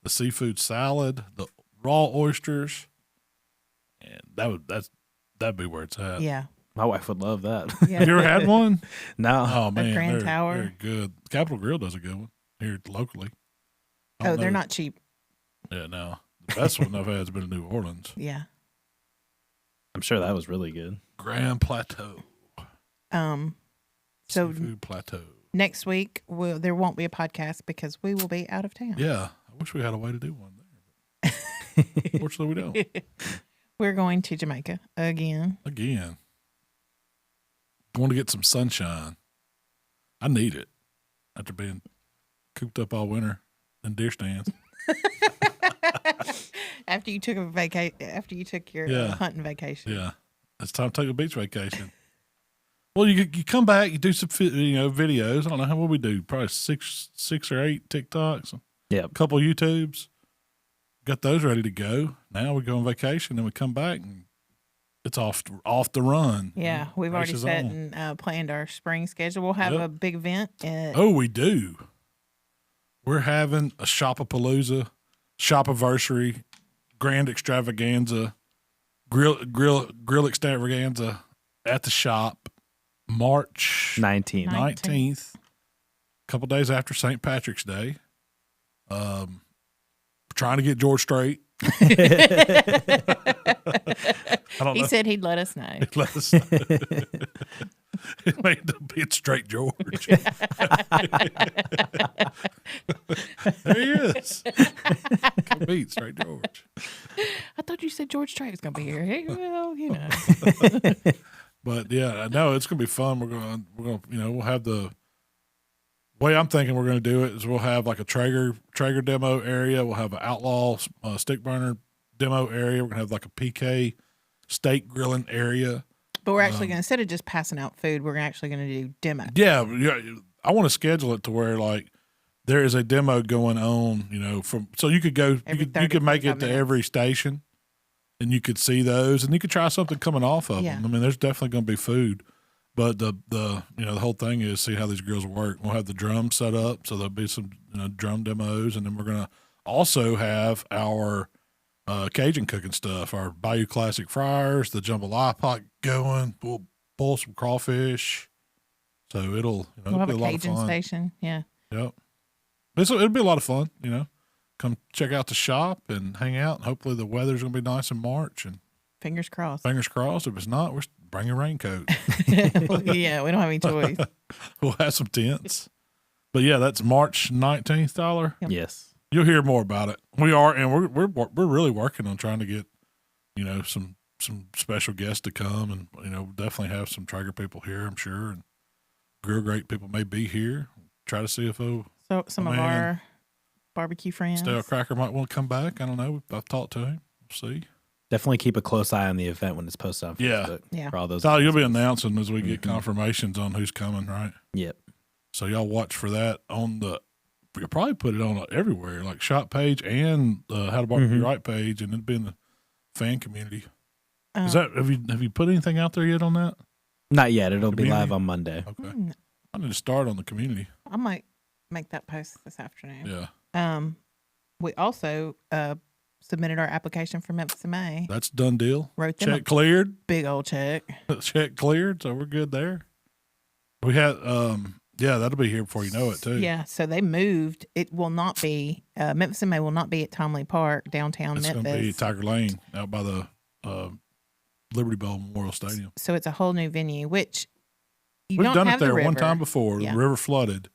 the seafood salad, the raw oysters, and that'd be where it's at. Yeah. My wife would love that. Yeah. You ever had one? No. Oh man, a Grand Tower. Very good. Capitol Grill does a good one here locally. They're not cheap. Yeah, no. The best one I've had has been in New Orleans. Yeah. I'm sure that was really good. Grand Plateau. So Seafood Plateau. Next week, there won't be a podcast because we will be out of town. Yeah. I wish we had a way to do one there. But fortunately, we don't. We're going to Jamaica again. Going to get some sunshine. I need it after being cooped up all winter in deer stands. After you took your hunting vacation. Yeah. It's time to take a beach vacation. Well, you come back, you do some videos. I don't know what we do. Probably six or eight TikToks. Yeah. A couple YouTubes. Got those ready to go. Now we go on vacation and we come back and it's off the run. Yeah, we've already set and planned our spring schedule. We'll have a big event. We do. We're having a Shopapalooza, Shopiversary, Grand Extravaganza, grill extravaganza at the shop, March 19th, a couple days after St. Patrick's Day. Trying to get George straight. He said he'd let us know. He'd let us know. It may end up being straight George. There he is. Could be straight George. I thought you said George Strait was going to be here. Hey, well, But yeah, no, it's going to be fun. We're going to, we'll have the way I'm thinking we're going to do it is we'll have like a Traeger demo area. We'll have an outlaw stick burner demo area. We're going to have like a PK steak grilling area. But we're actually going to, instead of just passing out food, we're actually going to do demo. Yeah. I want to schedule it to where like there is a demo going on, so you could go, you could make it to every station and you could see those and you could try something coming off of them. I mean, there's definitely going to be food. But the whole thing is see how these grills work. We'll have the drum set up, so there'll be some drum demos, and then we're gonna also have our Cajun cooking stuff, our Bayou Classic fryers, the jambalaya pot going. We'll boil some crawfish, so it'll we'll have be a lot of Cajun fun. station. Yeah. Yep. It'll be a lot of fun. Come check out the shop and hang out. And hopefully the weather's gonna be nice in March and. Fingers crossed. Fingers crossed. If it's not, bring a raincoat. Yeah, we don't have any choice. We'll have some tents. But yeah, that's March 19th, Tyler. Yep. Yes. You'll hear more about it. We are, and we're really working on trying to get, some special guests to come, and we'll definitely have some Traeger people here, I'm sure, and Grill Great people may be here. Try to see if some of our barbecue friends. Stale Cracker might want to come back. I don't know. I've talked to him. We'll see. Definitely keep a close eye on the event when it's posted on Facebook. Yeah. For all those. Tyler, you'll be announcing as we get confirmations on who's coming, right? Yep. So y'all watch for that you'll probably put it on everywhere, like shop page and How to Barbecue Right page, and it'd be in the fan community. Have you put anything out there yet on that? Not yet. It'll be live on Monday. Okay. I need to start on the community. I might make that post this afternoon. Yeah. We also submitted our application for Memphis and I. That's done deal. Wrote them check cleared. Big old check. Check cleared, so we're good there. We had that'll be here before you know it too. Yeah, so they moved. It will not be Memphis and May will not be at Tomley Park downtown Memphis. It's going to be Tiger Lane out by the Liberty Bowl Memorial Stadium. So it's a whole new venue, which we've done it there one time before. Yeah. The river flooded.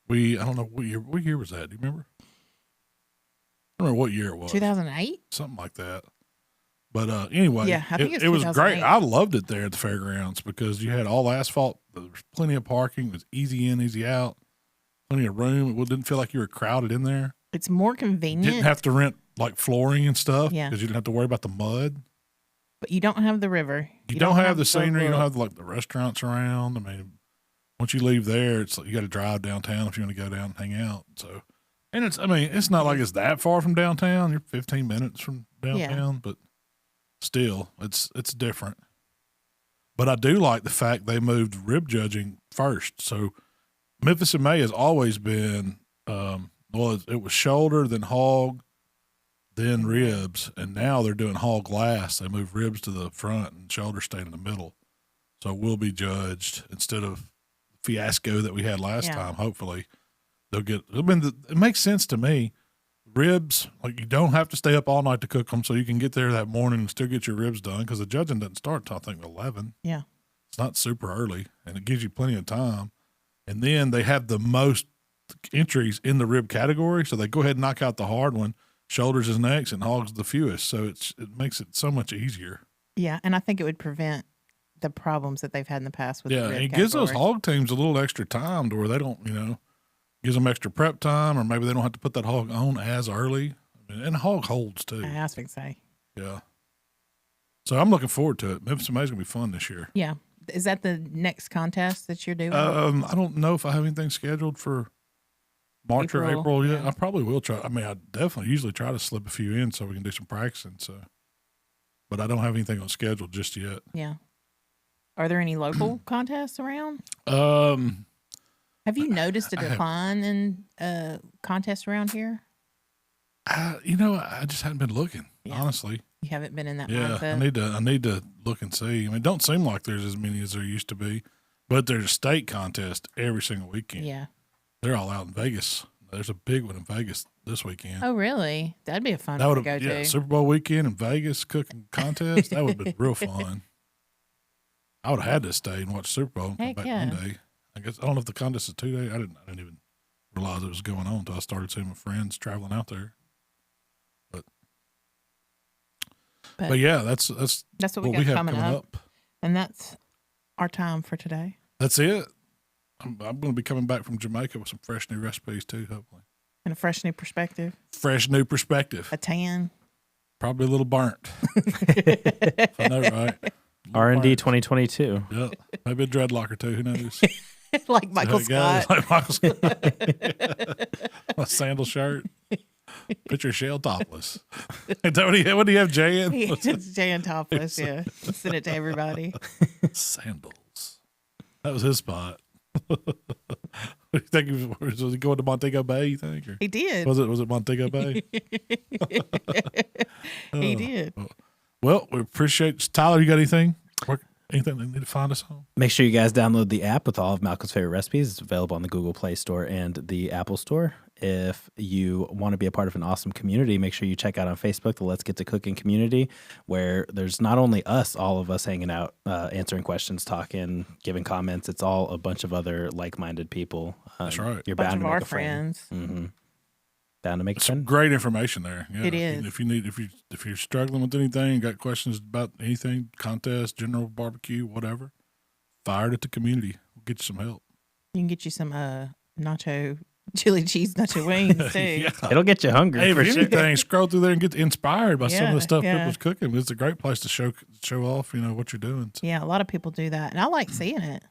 I don't know what year was that? Do you remember? I don't remember what year it was. 2008? Something like that. But anyway, yeah, I think it was great. I loved it there at the fairgrounds because you had all asphalt. There was plenty of parking. It was easy in, easy out. Plenty of room. It didn't feel like you were crowded in there. It's more convenient. You didn't have to rent like flooring and stuff because you didn't have to worry about the mud. But you don't have the river. You don't have the scenery. You don't have the restaurants around. I mean, once you leave there, it's like you got to drive downtown if you want to go down and hang out. So. And it's not like it's that far from downtown. You're 15 minutes from downtown, but still, it's different. But I do like the fact they moved rib judging first. So Memphis and May has always been, it was shoulder, then hog, then ribs, and now they're doing hog last. They move ribs to the front and shoulder staying in the middle. So we'll be judged instead of fiasco that we had last time, hopefully. They'll get. I mean, it makes sense to me. Ribs, like you don't have to stay up all night to cook them, so you can get there that morning and still get your ribs done because the judging doesn't start till I think 11. Yeah. It's not super early, and it gives you plenty of time. And then they have the most entries in the rib category, so they go ahead and knock out the hard one. Shoulders is next, and hogs the fewest, so it makes it so much easier. Yeah, and I think it would prevent the problems that they've had in the past with the rib it gives those hog teams a little extra time to where they don't, gives them extra prep time, or maybe they don't have to put that hog on as early. And the hog holds too. I was going to say. Yeah. So I'm looking forward to it. Memphis May is going to be fun this year. Yeah. Is that the next contest that you're doing? I don't know if I have anything scheduled for March or April yet. Yeah. I probably will try. I mean, I definitely usually try to slip a few in so we can do some practicing. So, but I don't have anything on schedule just yet. Yeah. Are there any local contests around? Have you noticed a decline in contests around here? I just hadn't been looking, honestly. You haven't been in that mindset? I need to look and see. I mean, it don't seem like there's as many as there used to be, but there's a state contest every single weekend. Yeah. They're all out in Vegas. There's a big one in Vegas this weekend. Oh, really? That'd be a fun one to go to. Yeah, Super Bowl weekend in Vegas cooking contest. That would have been real fun. I would have had to stay and watch Super Bowl and come back one day. I guess I don't know if the contest is 2 days. I didn't even realize it was going on until I started seeing my friends traveling out there. But yeah, that's what we have coming up. And that's our time for today. That's it. I'm going to be coming back from Jamaica with some fresh new recipes too, hopefully. And a fresh new perspective. Fresh new perspective. A tan. Probably a little burnt. If I know right. R&D 2022. Yeah, maybe a dreadlock or two. Who knows? Like Michael Scott. Like Michael Scott. My sandal shirt. Put your shell topless. What do you have, Jan? It's Jan topless, yeah. Send it to everybody. Sandals. That was his spot. What do you think? Was he going to Montego Bay, you think? Or he did. Was it Montego Bay? He did. Well, we appreciate Tyler, you got anything? Anything they need to find us on? Make sure you guys download the app with all of Malcolm's favorite recipes. It's available on the Google Play Store and the Apple Store. If you want to be a part of an awesome community, make sure you check out on Facebook the Let's Get to Cooking community, where there's not only all of us hanging out, answering questions, talking, giving comments. It's all a bunch of other like-minded people. That's right. You're bound to make a friend. Mm-hmm. Bound to make a friend. Great information there. Yeah. It is. If you're struggling with anything, got questions about anything, contest, general barbecue, whatever, fire it at the community. We'll get you some help. You can get you some chili cheese nacho wings too. Yeah. It'll get you hungry. Hey, if anything, scroll through there and get inspired by some of the stuff people's cooking. It's a great place to show off, what you're doing. So. Yeah, a lot of people do that, and I like seeing it.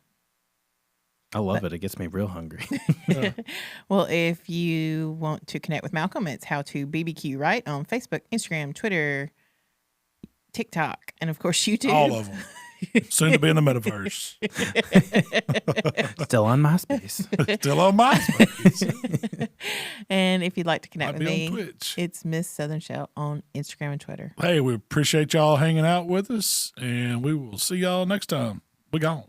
I love it. It gets me real hungry. Yeah. Well, if you want to connect with Malcolm, it's HowToBBQRight on Facebook, Instagram, Twitter, TikTok, and of course YouTube. All of them. Soon to be in the metaverse. Still on MySpace. Still on MySpace. And if you'd like to connect with me, Twitch. it's Miss Southern Shell on Instagram and Twitter. Hey, we appreciate y'all hanging out with us, and we will see y'all next time. We gone.